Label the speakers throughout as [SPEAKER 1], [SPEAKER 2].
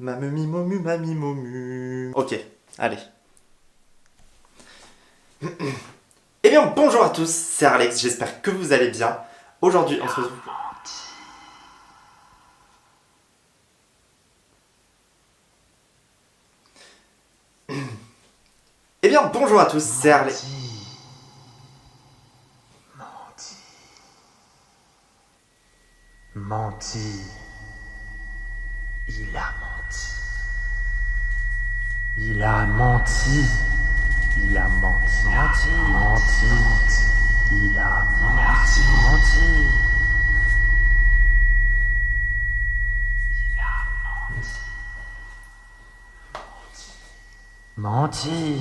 [SPEAKER 1] Mamie momu, mamie momu. Ok, allez. Eh bien, bonjour à tous, c'est Alex, j'espère que vous allez bien. Aujourd'hui, on se retrouve... Eh bien, bonjour à tous, c'est Alex.
[SPEAKER 2] Menti. Il a menti. Il a menti. Il a menti. Menti. Il a menti. Menti. Menti.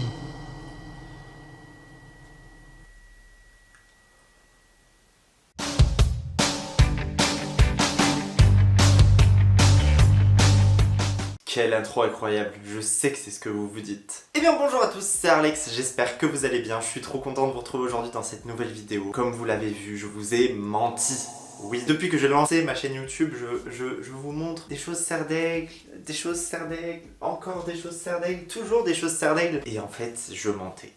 [SPEAKER 1] Quelle intro incroyable, je sais que c'est ce que vous vous dites. Eh bien bonjour à tous, c'est Alex, j'espère que vous allez bien, je suis trop content de vous retrouver aujourd'hui dans cette nouvelle vidéo. Comme vous l'avez vu, je vous ai menti. Oui, depuis que j'ai lancé ma chaîne YouTube, je vous montre des choses serdègles, encore des choses serdègles, toujours des choses serdègles. Et en fait, je mentais.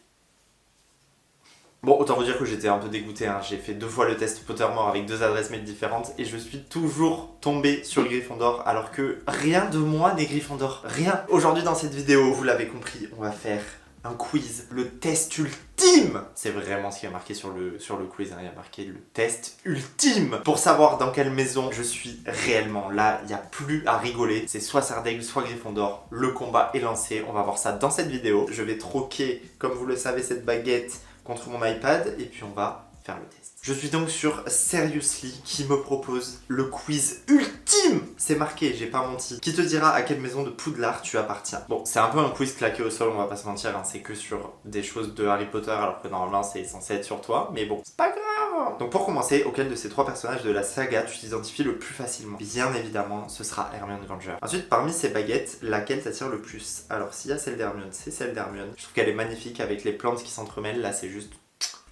[SPEAKER 1] Bon, autant vous dire que j'étais un peu dégoûté, hein. J'ai fait 2 fois le test Pottermore avec 2 adresses mail différentes et je suis toujours tombé sur le Gryffondor alors que rien de moi n'est Gryffondor, rien. Aujourd'hui dans cette vidéo, vous l'avez compris, on va faire un quiz, le test ultime. C'est vraiment ce qui est marqué sur le quiz, hein. Il y a marqué le test ultime pour savoir dans quelle maison je suis réellement. Là, il n'y a plus à rigoler, c'est soit Serdaigle, soit Gryffondor. Le combat est lancé, on va voir ça dans cette vidéo. Je vais troquer, comme vous le savez, cette baguette contre mon iPad et puis on va faire le test. Je suis donc sur Seriously qui me propose le quiz ultime. C'est marqué, j'ai pas menti. Qui te dira à quelle maison de Poudlard tu appartiens. Bon, c'est un peu un quiz claqué au sol, on va pas se mentir, hein. C'est que sur des choses de Harry Potter alors que normalement c'est censé être sur toi, mais bon, c'est pas grave. Donc pour commencer, auquel de ces 3 personnages de la saga tu t'identifies le plus facilement? Bien évidemment, ce sera Hermione Granger. Ensuite, parmi ces baguettes, laquelle t'attire le plus? Alors s'il y a celle d'Hermione, c'est celle d'Hermione. Je trouve qu'elle est magnifique avec les plantes qui s'entremêlent, là c'est juste...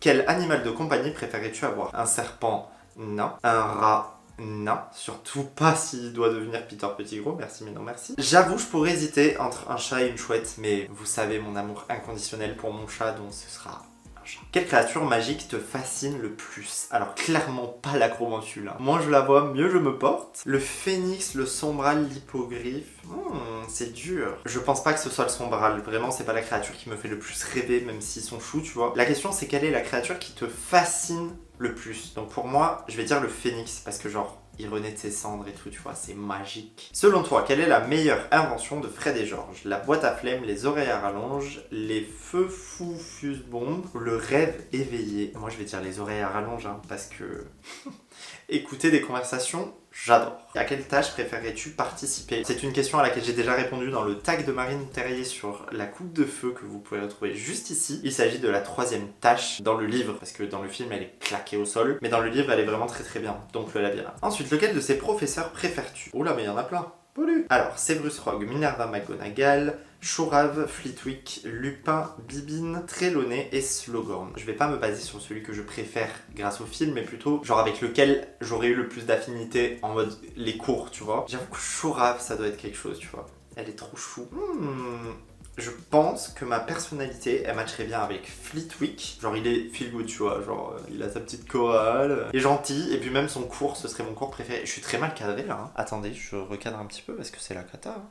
[SPEAKER 1] Quel animal de compagnie préférais-tu avoir? Un serpent? Non. Un rat? Non. Surtout pas s'il doit devenir Peter Pettigrew, merci mais non merci. J'avoue, je pourrais hésiter entre un chat et une chouette, mais vous savez mon amour inconditionnel pour mon chat, donc ce sera... Quelle créature magique te fascine le plus? Alors clairement pas l'acromantule, hein. Moins je la vois, mieux je me porte. Le phénix, le sombral, l'hippogriffe... c'est dur. Je pense pas que ce soit le sombral, vraiment c'est pas la créature qui me fait le plus rêver, même s'ils sont choux, tu vois. La question c'est quelle est la créature qui te fascine le plus? Donc pour moi, je vais dire le phénix, parce que genre... il renaît de ses cendres et tout, tu vois, c'est magique. Selon toi, quelle est la meilleure invention de Fred et George? La boîte à flemme, les oreilles à rallonge, les feux fous fuse-bombes, le rêve éveillé? Moi, je vais dire les oreilles à rallonge, hein, parce que... écouter des conversations, j'adore. À quelle tâche préférerais-tu participer? C'est une question à laquelle j'ai déjà répondu dans le tag de Marine Terrier sur la coupe de feu que vous pouvez retrouver juste ici. Il s'agit de la 3e tâche dans le livre, parce que dans le film elle est claquée au sol, mais dans le livre elle est vraiment très très bien, donc le labyrinthe. Ensuite, lequel de ces professeurs préfères-tu? Oula, mais il y en a plein. Alors, Severus Rogue, Minerva McGonagall, Chourave, Flitwick, Lupin, Bibine, Trelawney et Slughorn. Je vais pas me baser sur celui que je préfère grâce au film, mais plutôt genre avec lequel j'aurais eu le plus d'affinité en mode les cours, tu vois. J'avoue que Chourave, ça doit être quelque chose, tu vois. Elle est trop chou. Je pense que ma personnalité, elle matcherait bien avec Flitwick. Genre, il est feel good, tu vois. Genre, il a sa petite chorale. Il est gentil. Et puis même son cours, ce serait mon cours préféré. Je suis très mal cadré, là. Hein. Attendez, je recadre un petit peu parce que c'est la cata. Hein.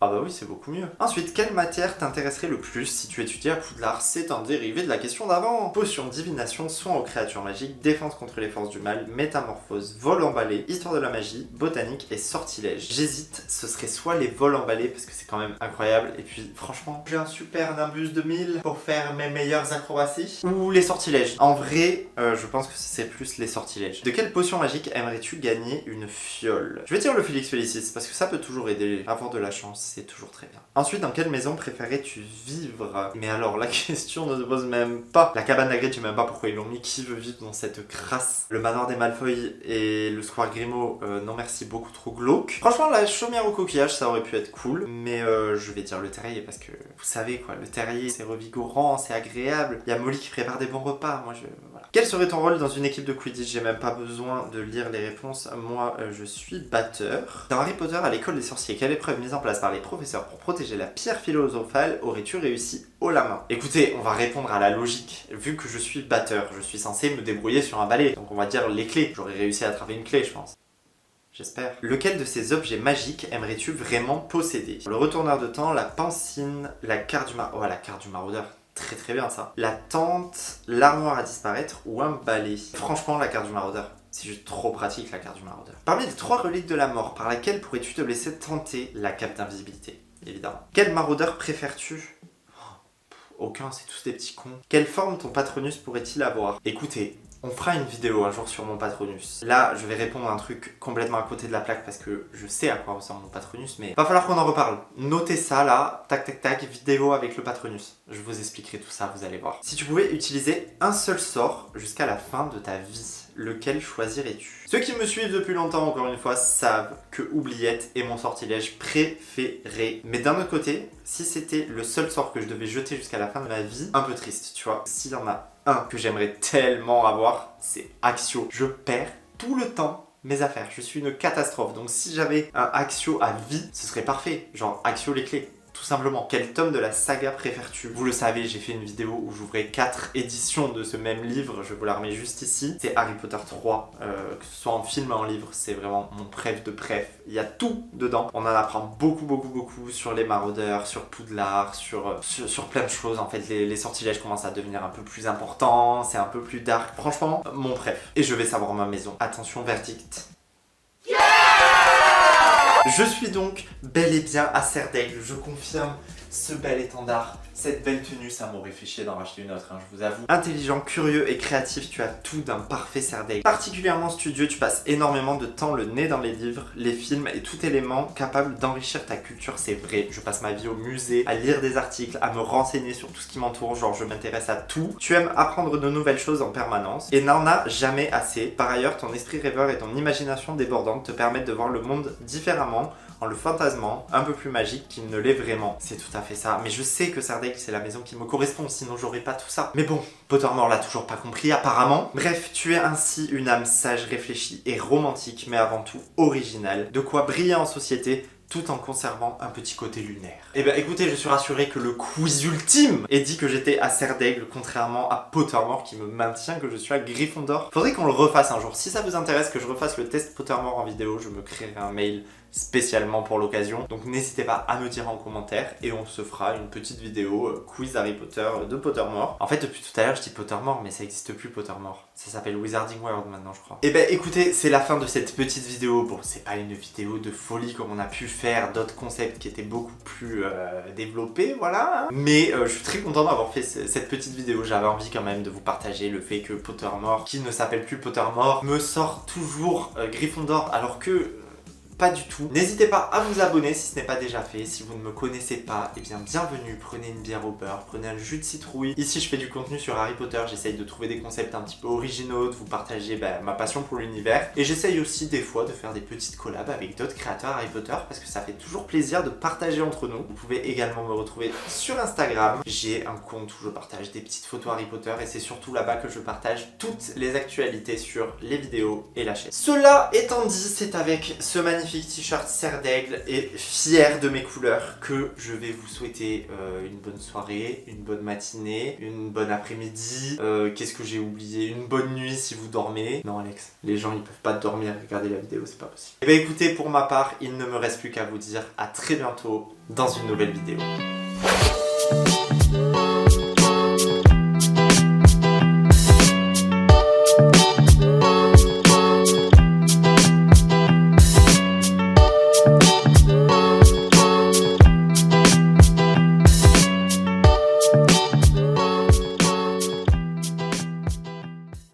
[SPEAKER 1] Ah bah oui, c'est beaucoup mieux. Ensuite, quelle matière t'intéresserait le plus si tu étudiais à Poudlard? C'est un dérivé de la question d'avant. Potion, divination, soin aux créatures magiques, défense contre les forces du mal, métamorphose, vol emballé, histoire de la magie, botanique et sortilège. J'hésite, ce serait soit les vols emballés parce que c'est quand même incroyable, et puis franchement, j'ai un super Nimbus 2000 pour faire mes meilleures acrobaties, ou les sortilèges. En vrai, je pense que c'est plus les sortilèges. De quelle potion magique aimerais-tu gagner une fiole? Je vais dire le Félix Félicis parce que ça peut toujours aider, avoir de la chance. c'est toujours très bien. Ensuite, dans quelle maison préférais-tu vivre? Mais alors, la question ne se pose même pas. La cabane d'Hagrid, je sais même pas pourquoi ils l'ont mis. Qui veut vivre dans cette crasse? Le manoir des Malfoy et le square Grimaud, non merci, beaucoup trop glauque. Franchement, la chaumière au coquillage, ça aurait pu être cool. Mais je vais dire le terrier parce que vous savez quoi, le terrier c'est revigorant, c'est agréable. Il y a Molly qui prépare des bons repas. Moi, voilà. Quel serait ton rôle dans une équipe de Quidditch? J'ai même pas besoin de lire les réponses. Moi, je suis batteur. Dans Harry Potter à l'école des sorciers, quelle épreuve mise en place par les professeurs pour protéger la pierre philosophale aurais-tu réussi haut la main? Écoutez, on va répondre à la logique. Vu que je suis batteur, je suis censé me débrouiller sur un balai. Donc on va dire les clés. J'aurais réussi à attraper une clé, je pense. J'espère. Lequel de ces objets magiques aimerais-tu vraiment posséder? Le retourneur de temps, la pancine, la carte du maraudeur. Oh, la carte du maraudeur. Très très bien ça. La tente, l'armoire à disparaître ou un balai? Franchement, la carte du maraudeur. C'est juste trop pratique la carte du maraudeur. Parmi les 3 reliques de la mort, par laquelle pourrais-tu te laisser tenter? La cape d'invisibilité, évidemment. Quel maraudeur préfères-tu? Aucun, c'est tous des petits cons. Quelle forme ton Patronus pourrait-il avoir? Écoutez, on fera une vidéo un jour sur mon Patronus. Là, je vais répondre à un truc complètement à côté de la plaque parce que je sais à quoi ressemble mon Patronus, mais va falloir qu'on en reparle. Notez ça là, tac tac tac, vidéo avec le Patronus. Je vous expliquerai tout ça, vous allez voir. Si tu pouvais utiliser un seul sort jusqu'à la fin de ta vie, lequel choisirais-tu? Ceux qui me suivent depuis longtemps, encore une fois, savent que Oubliette est mon sortilège préféré. Mais d'un autre côté, si c'était le seul sort que je devais jeter jusqu'à la fin de ma vie, un peu triste, tu vois. S'il y en a un que j'aimerais tellement avoir, c'est Accio. Je perds tout le temps mes affaires. Je suis une catastrophe. Donc si j'avais un Accio à vie, ce serait parfait. Genre Accio les clés. Tout simplement. Quel tome de la saga préfères-tu? Vous le savez, j'ai fait une vidéo où j'ouvrais 4 éditions de ce même livre, je vous la remets juste ici. C'est Harry Potter 3, que ce soit en film ou en livre, c'est vraiment mon préf de préf. Il y a tout dedans. On en apprend beaucoup sur les maraudeurs, sur Poudlard, sur plein de choses. En fait, les sortilèges commencent à devenir un peu plus importants, c'est un peu plus dark. Franchement, mon préf. Et je vais savoir ma maison. Attention, verdict. Je suis donc bel et bien à Serre d'Aigle, je confirme ce bel étendard, cette belle tenue, ça m'aurait fait chier d'en racheter une autre, hein, je vous avoue. Intelligent, curieux et créatif, tu as tout d'un parfait Serre d'Aigle. Particulièrement studieux, tu passes énormément de temps le nez dans les livres, les films et tout élément capable d'enrichir ta culture, c'est vrai. Je passe ma vie au musée, à lire des articles, à me renseigner sur tout ce qui m'entoure, genre je m'intéresse à tout. Tu aimes apprendre de nouvelles choses en permanence et n'en as jamais assez. Par ailleurs, ton esprit rêveur et ton imagination débordante te permettent de voir le monde différemment, en le fantasmant, un peu plus magique qu'il ne l'est vraiment. C'est tout à fait ça. Mais je sais que Serre d'Aigle, c'est la maison qui me correspond, sinon j'aurais pas tout ça. Mais bon, Pottermore l'a toujours pas compris, apparemment. Bref, tu es ainsi une âme sage, réfléchie et romantique, mais avant tout originale. De quoi briller en société, tout en conservant un petit côté lunaire. Eh bien écoutez, je suis rassuré que le quiz ultime ait dit que j'étais à Serre d'Aigle, contrairement à Pottermore qui me maintient que je suis à Gryffondor. Faudrait qu'on le refasse un jour. Si ça vous intéresse que je refasse le test Pottermore en vidéo, je me créerai un mail spécialement pour l'occasion. Donc n'hésitez pas à me dire en commentaire et on se fera une petite vidéo quiz Harry Potter de Pottermore. En fait depuis tout à l'heure je dis Pottermore mais ça n'existe plus Pottermore. Ça s'appelle Wizarding World maintenant je crois. Et ben écoutez, c'est la fin de cette petite vidéo. Bon c'est pas une vidéo de folie comme on a pu faire d'autres concepts qui étaient beaucoup plus développés, voilà. Mais je suis très content d'avoir fait cette petite vidéo. J'avais envie quand même de vous partager le fait que Pottermore, qui ne s'appelle plus Pottermore, me sort toujours Gryffondor alors que pas du tout. N'hésitez pas à vous abonner si ce n'est pas déjà fait. Si vous ne me connaissez pas, eh bien bienvenue. Prenez une bière au beurre, prenez un jus de citrouille. Ici je fais du contenu sur Harry Potter, j'essaye de trouver des concepts un petit peu originaux, de vous partager ma passion pour l'univers. Et j'essaye aussi des fois de faire des petites collabs avec d'autres créateurs Harry Potter parce que ça fait toujours plaisir de partager entre nous. Vous pouvez également me retrouver sur Instagram. J'ai un compte où je partage des petites photos Harry Potter et c'est surtout là-bas que je partage toutes les actualités sur les vidéos et la chaîne. Cela étant dit, c'est avec ce magnifique t-shirt Serre d'Aigle et fier de mes couleurs que je vais vous souhaiter une bonne soirée, une bonne matinée, une bonne après-midi, qu'est-ce que j'ai oublié, une bonne nuit si vous dormez. Non Alex, les gens ils peuvent pas dormir et regarder la vidéo, c'est pas possible. Et bah écoutez, pour ma part, il ne me reste plus qu'à vous dire à très bientôt dans une nouvelle vidéo.